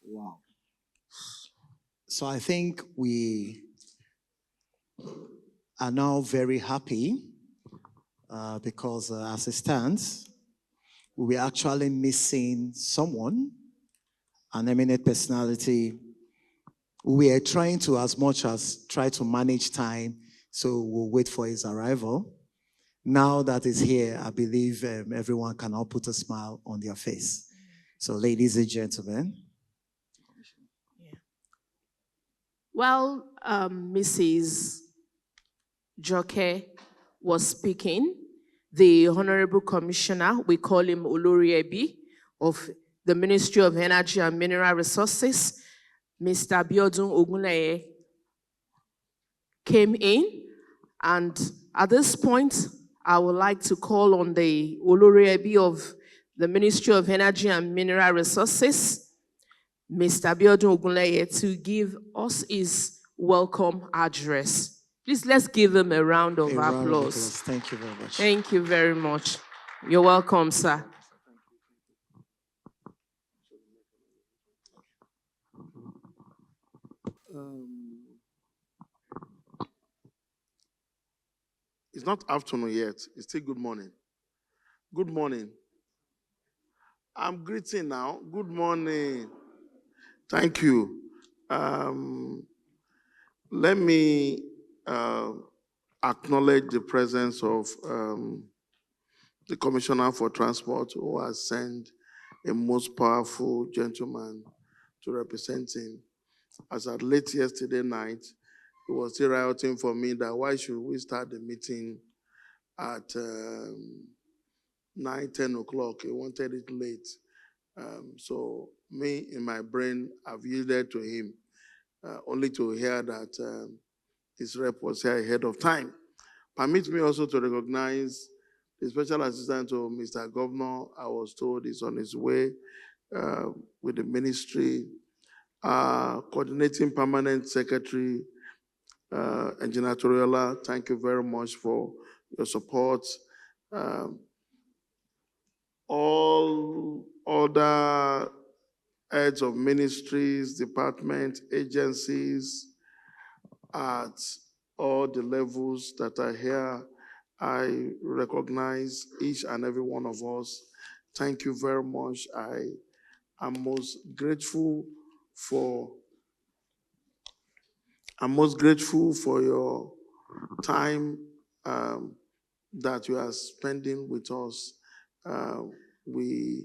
Wow. So I think we are now very happy because as it stands, we are actually missing someone, an eminent personality. We are trying to, as much as try to manage time, so we'll wait for his arrival. Now that he's here, I believe everyone can all put a smile on their face. So, ladies and gentlemen. While Mrs. Joke was speaking, the Honorable Commissioner, we call him Olori Ebi, of the Ministry of Energy and Mineral Resources, Mr. Biodun Ogunleye, came in. And at this point, I would like to call on the Olori Ebi of the Ministry of Energy and Mineral Resources, Mr. Biodun Ogunleye, to give us his welcome address. Please, let's give him a round of applause. Thank you very much. Thank you very much. You're welcome, sir. It's not afternoon yet. It's still good morning. Good morning. I'm greeting now. Good morning. Thank you. Let me acknowledge the presence of the Commissioner for Transport, who has sent a most powerful gentleman to represent him. As at late yesterday night, he was still writing for me that why should we start the meeting at 9, 10 o'clock. He wanted it late. So me, in my brain, I've yielded to him, only to hear that his rep was here ahead of time. Permit me also to recognize the special assistant to Mr. Governor. I was told he's on his way with the ministry. Coordinating permanent secretary, Engineer Toriola, thank you very much for your support. All other heads of ministries, departments, agencies at all the levels that are here, I recognize each and every one of us. Thank you very much. I am most grateful for your time that you are spending with us. We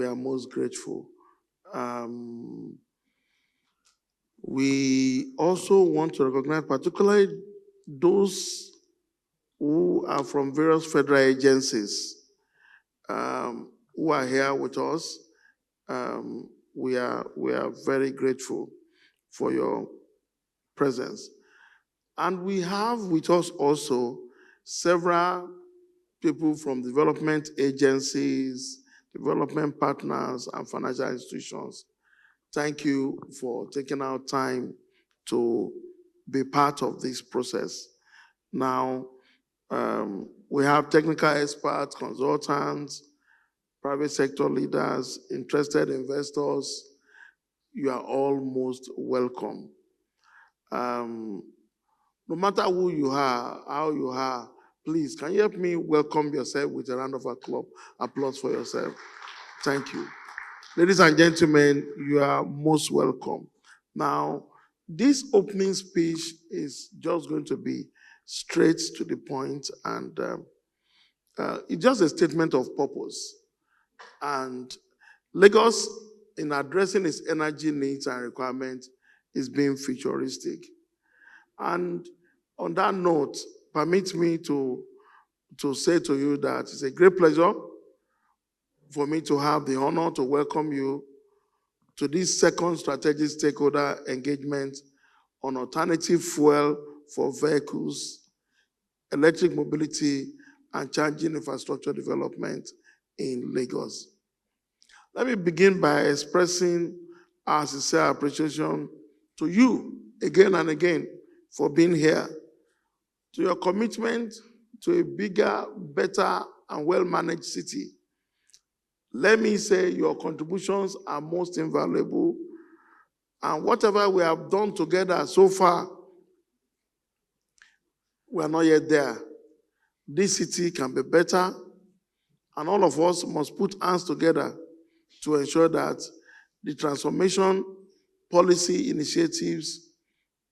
are most grateful. We also want to recognize particularly those who are from various federal agencies who are here with us. We are very grateful for your presence. And we have with us also several people from development agencies, development partners, and financial institutions. Thank you for taking out time to be part of this process. Now, we have technical experts, consultants, private sector leaders, interested investors. You are all most welcome. No matter who you are, how you are, please, can you help me welcome yourself with a round of applause for yourself? Thank you. Ladies and gentlemen, you are most welcome. Now, this opening speech is just going to be straight to the point, and it's just a statement of purpose. And Lagos, in addressing its energy needs and requirements, is being futuristic. And on that note, permit me to say to you that it's a great pleasure for me to have the honor to welcome you to this second strategic stakeholder engagement on alternative fuel for vehicles, electric mobility, and charging infrastructure development in Lagos. Let me begin by expressing our sincere appreciation to you again and again for being here, to your commitment to a bigger, better, and well-managed city. Let me say your contributions are most invaluable And whatever we have done together so far, we are not yet there. This city can be better, and all of us must put hands together to ensure that the transformation policy initiatives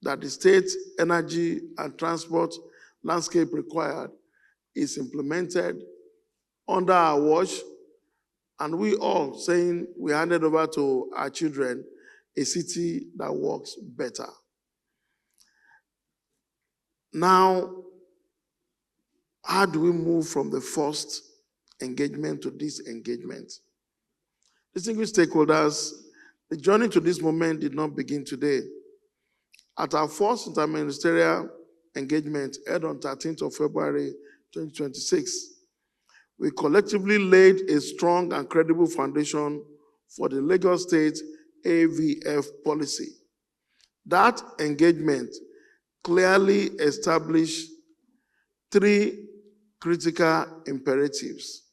that the state energy and transport landscape required is implemented under our watch, and we all saying we handed over to our children a city that works better. Now, how do we move from the first engagement to this engagement? Distinguished stakeholders, the journey to this moment did not begin today. At our first interministerial engagement held on 13th of February 2026, we collectively laid a strong and credible foundation for the Lagos State AVF policy. That engagement clearly established three critical imperatives.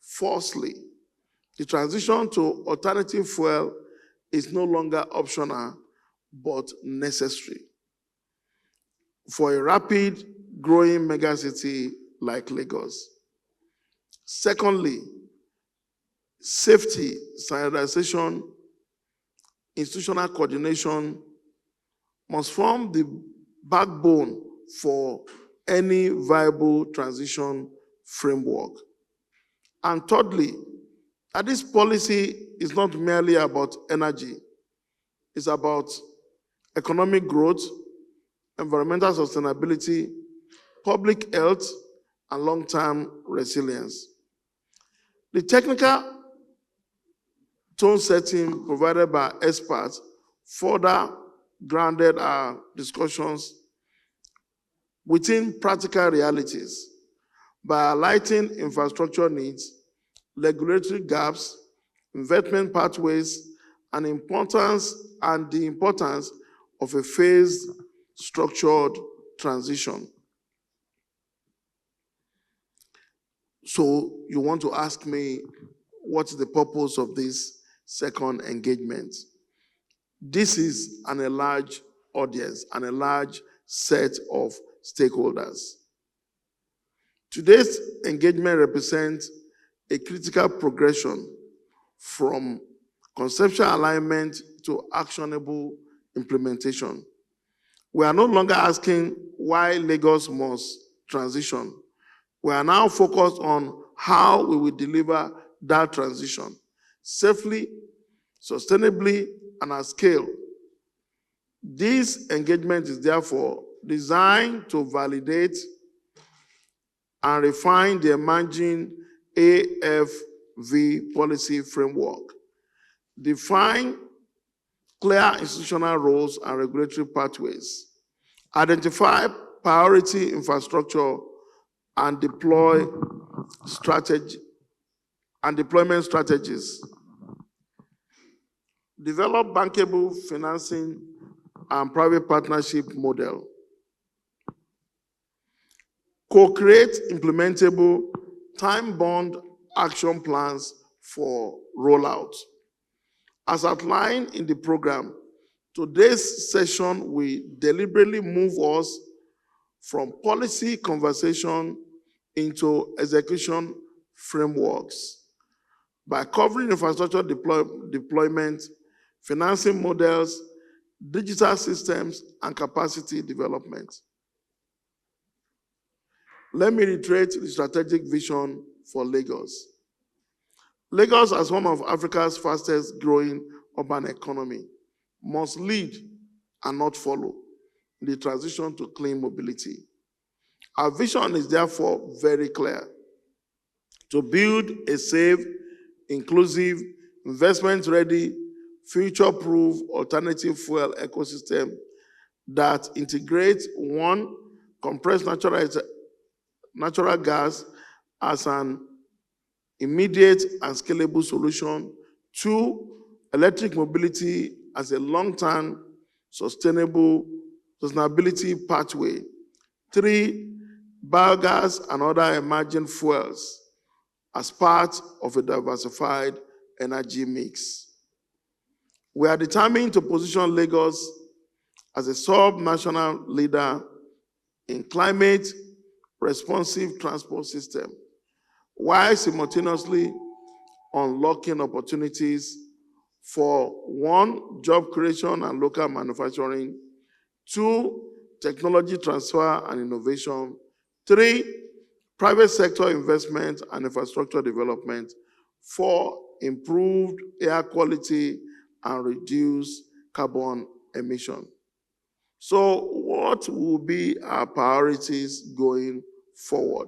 Firstly, the transition to alternative fuel is no longer optional, but necessary for a rapid growing megacity like Lagos. Secondly, safety, standardization, institutional coordination must form the backbone for any viable transition framework. And thirdly, that this policy is not merely about energy, it's about economic growth, environmental sustainability, public health, and long-term resilience. The technical tone setting provided by experts further grounded our discussions within practical realities by highlighting infrastructure needs, regulatory gaps, investment pathways, and the importance of a phased, structured transition. So you want to ask me, what's the purpose of this second engagement? This is an enlarged audience, an enlarged set of stakeholders. Today's engagement represents a critical progression from conceptual alignment to actionable implementation. We are no longer asking why Lagos must transition. We are now focused on how we will deliver that transition safely, sustainably, and at scale. This engagement is therefore designed to validate and refine the emerging AFV policy framework, define clear institutional roles and regulatory pathways, identify priority infrastructure, and deployment strategies, develop bankable financing and private partnership model, co-create implementable time-bound action plans for rollout. As outlined in the program, today's session will deliberately move us from policy conversation into execution frameworks by covering infrastructure deployment, financing models, digital systems, and capacity development. Let me reiterate the strategic vision for Lagos. Lagos, as one of Africa's fastest growing urban economy, must lead and not follow in the transition to clean mobility. Our vision is therefore very clear: to build a safe, inclusive, investment-ready, future-proof alternative fuel ecosystem that integrates, one, compressed natural gas as an immediate and scalable solution, two, electric mobility as a long-term sustainability pathway, three, biogas and other emerging fuels as part of a diversified energy mix. We are determined to position Lagos as a sub-national leader in climate responsive transport system, while simultaneously unlocking opportunities for 1, job creation and local manufacturing, 2, technology transfer and innovation, 3, private sector investment and infrastructure development, 4, improved air quality and reduced carbon emission. So what will be our priorities going forward?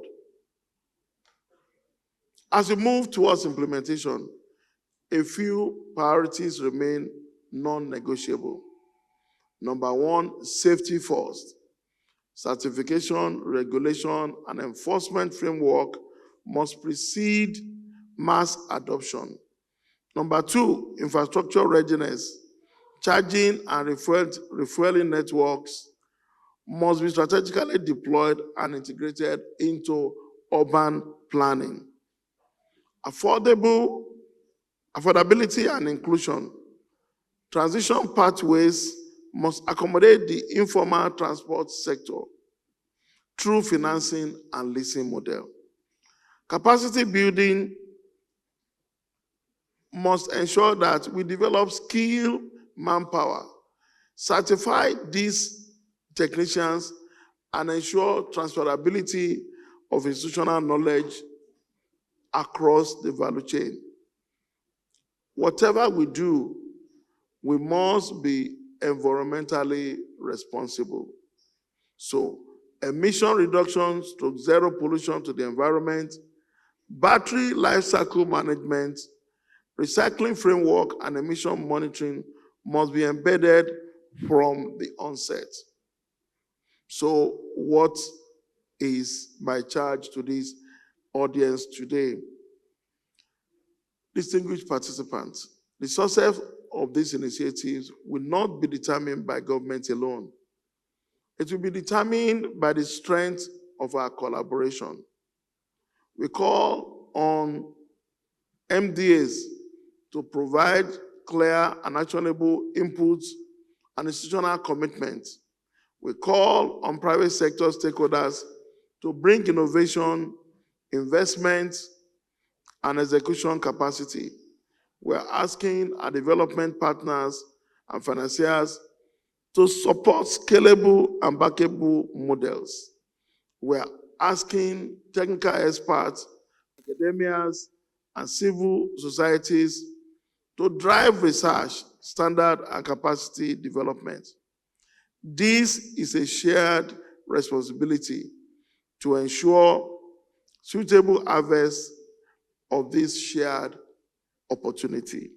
As we move towards implementation, a few priorities remain non-negotiable. Number 1, safety first. Certification, regulation, and enforcement framework must precede mass adoption. Number 2, infrastructure readiness. Charging and refueling networks must be strategically deployed and integrated into urban planning. Affordability and inclusion. Transition pathways must accommodate the informal transport sector through financing and leasing model. Capacity building must ensure that we develop skilled manpower, certify these technicians, and ensure transferability of institutional knowledge across the value chain. Whatever we do, we must be environmentally responsible. So, emission reductions to zero pollution to the environment, battery life cycle management, recycling framework, and emission monitoring must be embedded from the onset. So, what is my charge to this audience today? Distinguished participants, the success of these initiatives will not be determined by government alone. It will be determined by the strength of our collaboration. We call on MDAs to provide clear and actionable inputs and institutional commitments. We call on private sector stakeholders to bring innovation, investment, and execution capacity. We're asking our development partners and financiers to support scalable and backable models. We're asking technical experts, academias, and civil societies to drive research, standard, and capacity development. This is a shared responsibility to ensure suitable harvest of this shared opportunity.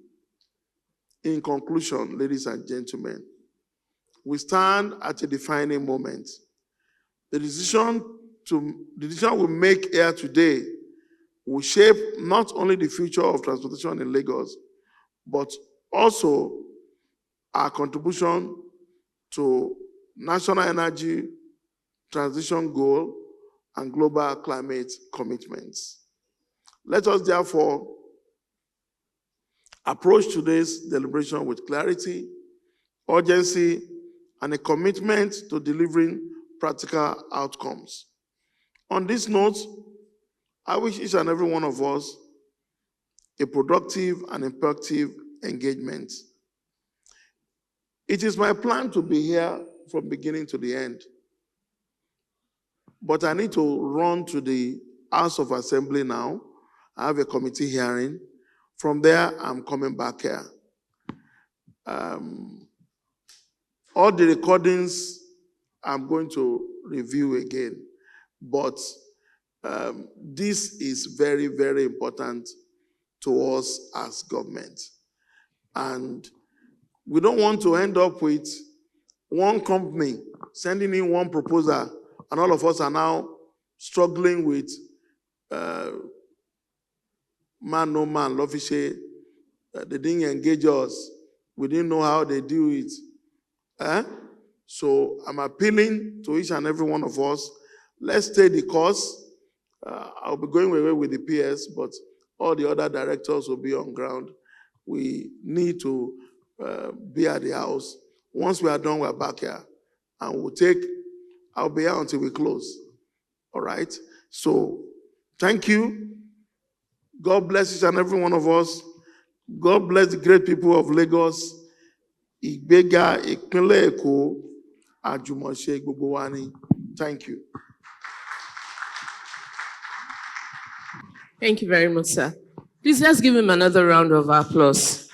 In conclusion, ladies and gentlemen, we stand at a defining moment. The decision we make here today will shape not only the future of transportation in Lagos, but also our contribution to national energy transition goal and global climate commitments. Let us therefore approach today's deliberation with clarity, urgency, and a commitment to delivering practical outcomes. On this note, I wish each and every one of us a productive and effective engagement. It is my plan to be here from beginning to the end, but I need to run to the House of Assembly now. I have a committee hearing. From there, I'm coming back here. All the recordings I'm going to review again, but this is very, very important to us as government. And we don't want to end up with one company sending in one proposal, and all of us are now struggling with man, no man, Lofishe. They didn't engage us. We didn't know how they do it. So I'm appealing to each and every one of us. Let's stay the course. I'll be going away with the PS, but all the other directors will be on ground. We need to be at the house. Once we are done, we're back here. And I'll be here until we close. All right? So, thank you. God bless each and every one of us. God bless the great people of Lagos. Ìgbéga ìpínlẹ̀ Èkó, àjùmọ̀ṣe gbogbo wa ni. Thank you. Thank you very much, sir. Please, let's give him another round of applause.